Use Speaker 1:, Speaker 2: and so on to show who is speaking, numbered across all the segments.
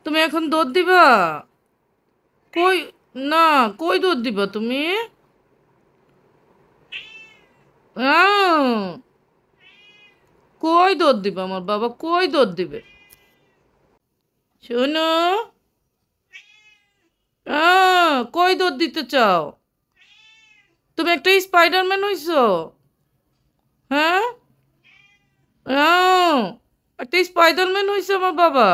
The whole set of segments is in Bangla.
Speaker 1: তুমি এখন দুধ দিবা? কই? না, কই দুধ দিবা তুমি? আহ, কই দুধ দিবা? আমার বাবা কই দুধ দিবে? শোনো, কই দুধ দিতে চাও? তুমি একটা স্পাইডারম্যান হইছো? হ্যাঁ, আহ, একটা স্পাইডারম্যান হইছে আমার বাবা।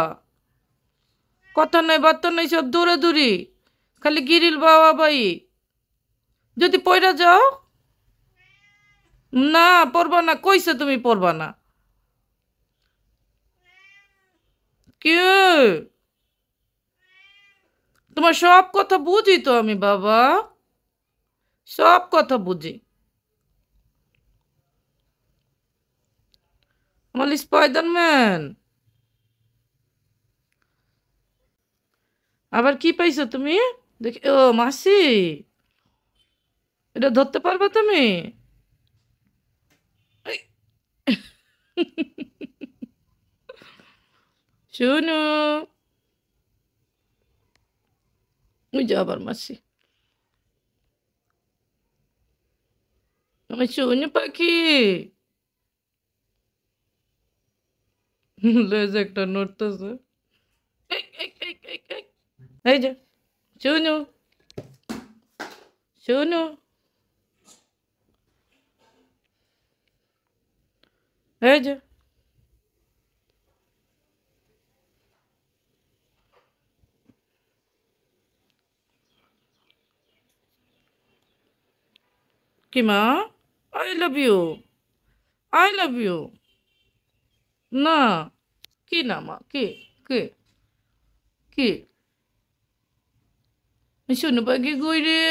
Speaker 1: কথা নাই বার্তা নাই, সব দূরে দূরি, খালি গিরিল বাবা বাই। যদি পয়রা যাও? না, পড়বা না, কইছে তুমি পড়বা না। কি? তোমার সব কথা বুঝি তো আমি বাবা, সব কথা বুঝি। আমার স্পাইডারম্যান। আবার কি পাইছো তুমি? দেখি, ও মাসি, এটা ধরতে পারবে তুমি? এই, শুনু, ওই যে আবার মাসি। আমার শুনু পাখি, লেজ একটা নড়তেছে। এই, এই, এই, এই, এই, এই যে শুনু, শুনু, এই যে কি মা? I love you, I love you. না, কি না মা, কি? কি? কি? শুনু পাখি কই রে?